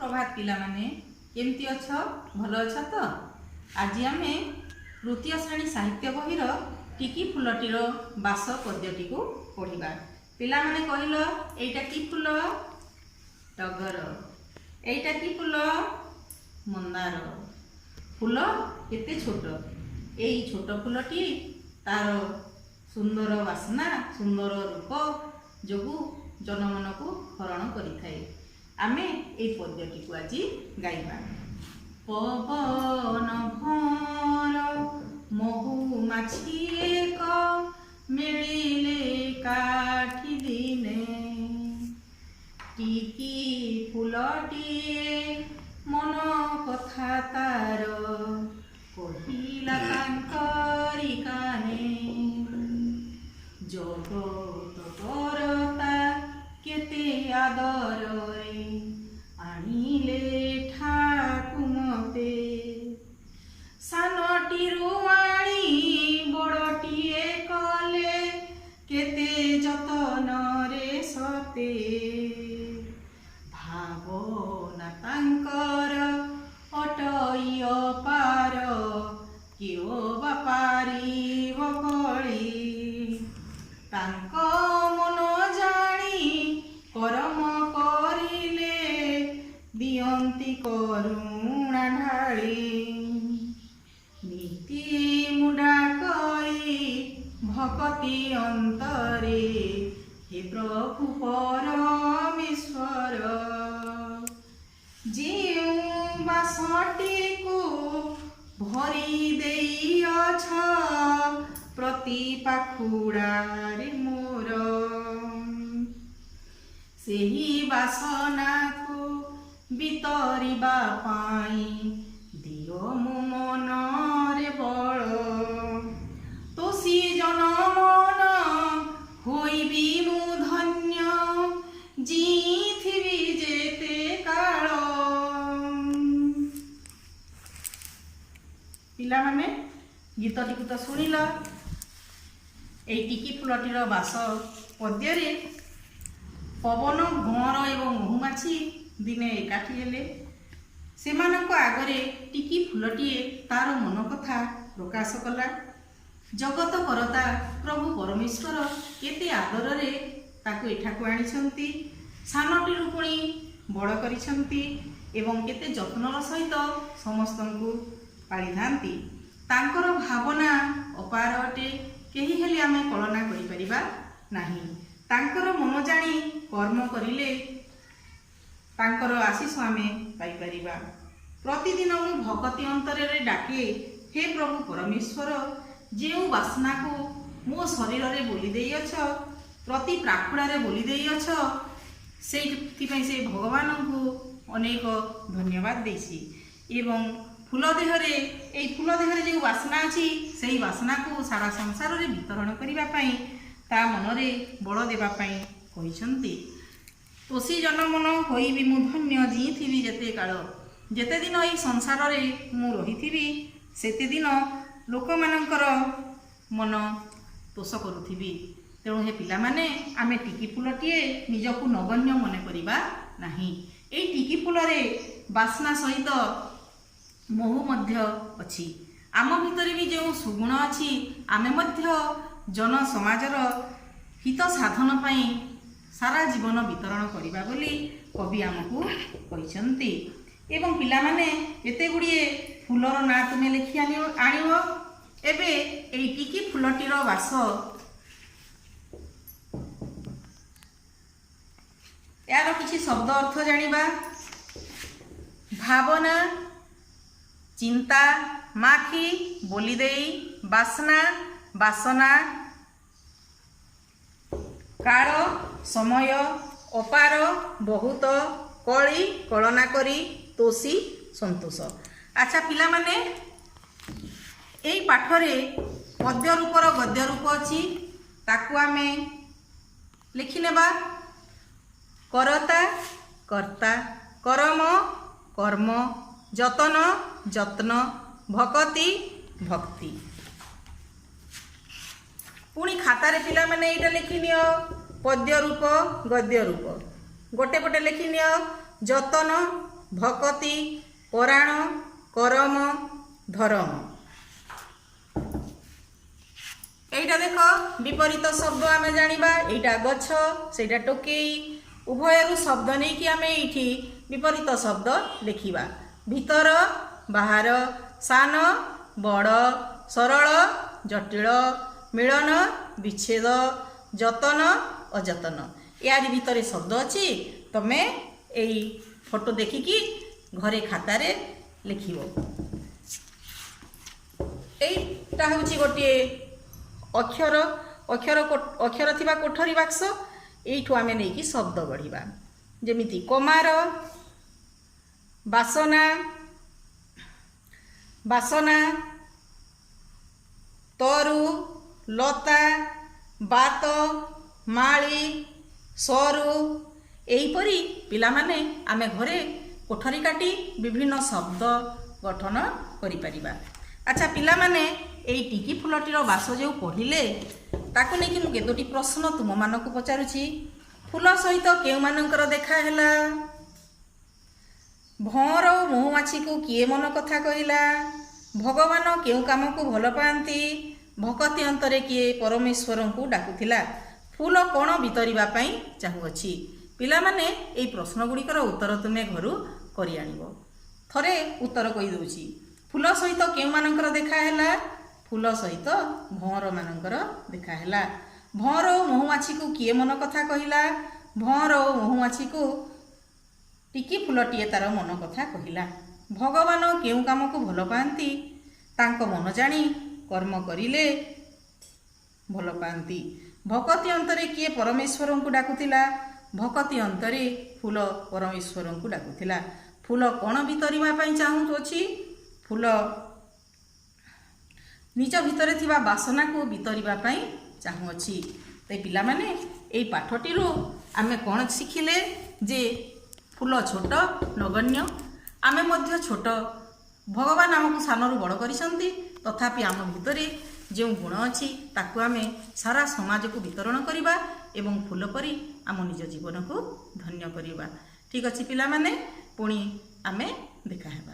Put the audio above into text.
सुप्रभात पिला माने केमती अछ भल अछ तो। आज आमे तृतीय श्रेणी साहित्य बहिर टिकी फुलटीर बास पद्यटी को पढ़िबा। पिला माने कहिल एटा की फुल? टगर। एटा की फुल? मंदार। फुल केते छोट। एई छोट फुलटी तार सुंदर वासना सुंदर रूप जोगु जनमन को हरण करिथाए। आमे ए पद्यटी को आज गाइबा। पवन भर महुमाछी एक मिलिले काठी दिने, टिकी फुलटीए मन कथा तार कहिला तांकरी काने। जगत करता केते आदर आनिले ठाकु मते, सानटीरु आनी बड़टीए कले केते जतन रे सते। भावना तांकर अटई अपार किओ बापारी बकली, तांक मन जानी करम करिले दियंती करुणा ढाली। नीति मुडा करी भक्ति अंतरे हे प्रभु परमेश्वर, जेउ बासटी को भरी देई अछ प्रति पाखुड़ारे मोर। सेही बासना को बितरिबा पाई दियो मो मन रे बल, तोसी जनमन होइबी मु धन्य जीथिबी जेते काल। पिला माने गीतटी को तो सुनिल। एई टिकी फुलटीर बास पद्यरे पवन भंवर एवं महुमाछी दिने एकाठी हेले। सेमानक आगरे टिकी फुलटीए तार मन कथा प्रकाश कला। जगत करता प्रभु परमेश्वर केते आदर ताकू एठाकू आनिछंती, सानटीरु पुणी बड़ करिछंती एवं केते जत्नर सहित समस्तंकु पाଳି थांती। तांकर भावना अपार अटे, केही हेले आमे कल्पना करि परिबा नाही। तांकर मन जानी कर्म करिले तांकर आशीष आमे पाई परिबा। प्रतिदिन मु भक्ति अंतरे डाके हे प्रभु परमेश्वर, जेउ वासना को मो शरीर रे बोली देई अछ प्रति प्राखुड़ा रे बोली देई अछ, सेइथिपई से भगवान को अनेक धन्यवाद देसी। एवं फूल देहरे एई फूल देहरे जो वासना अछि सेई वासना को सारा संसार रे वितरण करिबा पई ता मनरे बल देबा पई कहिसंती। तोसी जनमन होइबी मु धन्य जीथिबी जेते काल। जेते दिन एई संसार रे मु रहिथिबी सेते दिन लोक मानकर मन तोष करुथिबी। तेणु हे पिला माने आमे टिकी फुलटीए निजकु नगण्य मने करिबा नाही। एई टिकी फुल रे वासना सहित महु मध्य अछि। आम भितर भी जो सुगुण अछि आमे मध्य जन समाजर हित साधन पई सारा जीवन वितरण करिबा बोली कवि आमको कहिसंती। एवं पिला माने एते गुड़िए फुलर ना तुमे लिखि आनिओ। एबे एई टिकी फुलटीर वास यार किछि शब्द अर्थ जानिबा। भावना चिंता माखी बोली देई, वासना वासना, काल समय, अपार बहुत, कली कलना करी, तोषी संतोष। अच्छा पिला माने एई पाठरे पद्य रूपर गद्य रूप अछि, ताकू आमे लिखि नेबा। करता कर्ता, करम कर्म, जतन जत्न, भक्ति भक्ति। पुणी खातारे पिला माने एटा लिखि नियो पद्य रूप गद्य रूप। गोटे गोटे लिखि नियो जतन ଭକତି ପରାଣ କରମ ଧରମ। এইটা দেখ বিপরীত শব্দ আমি জানিবা এইটা গছ সেইটা টোকেই উভয়রু শব্দ নেইকি আমি এইটি বিপরীত শব্দ লেখিবা। ভিতর বাহার সান বড় सरल जटिल मिलन विच्छेद जतन अजतन यार भितर शब्द अच्छी तमें यही फोटो देखिकी घरे खातार लिख यहीटा हूँ गोटे अक्षर अक्षर अक्षर थी कोठरी बाक्स यू आम नहीं शब्द गढ़ा जमी कमार बासना बासना तरु लता बात माली सरु यहीपरी पिला माने आमे घरे कोठरी काटी विभिन्न शब्द गठन करि परिबा। अच्छा पिला माने एई टिकी फुलटीर बास जो पढ़िले ताकु नेकी मु केतोटी प्रश्न तुम मानकु पचारुछि। फूल सहित केउ मानकर देखा हैला? भौर महुमाछी को किए मन कथा कहिला? भगवान केउ काम को भल पाती? भक्ति अंतरे किए परमेश्वर को डाकुथिला? फूल कौन बितरिबा पई चाहुअछि? पिला माने एई प्रश्न गुड़िकर उत्तर तुमे घरु करि आनिबो। थरे उत्तर कहि दउछि। फूल सहित केउ मानकर देखा हैला? फूल सहित भौर मानकर देखा हैला। भौर महुमाछी को किए मन कथा कहिला? भौर महुमाछी को टिकी फूलटीए तार मन कथा कहिला। भगवान केउ काम को भल पाती? तांको मन जानी कर्म करिले भल पाती। भक्ति अंतरे किए परमेश्वर को डाकुथिला? भक्ति अंतरे फूल परमेश्वर को डाकुथिला। फूल कौन बितरिबा पई चाहुछि? फूल निज भितरे थिबा बासना को बितरिबा पई चाहुछि। ते पिला माने एई पाठटीरु आमे कोन शिखिले जे फूल छोट नगण्य आमे मध्य छोट भगवान आमको सानरू बड़ करिसंती तथापि आम भितरे जो गुण अच्छी ताकू आमे सारा समाज को वितरण करिबा एवं फूल परी आम निज जीवन को धन्य करिबा। ठीक अछि पिला माने पुणी आमे देखा हेबा।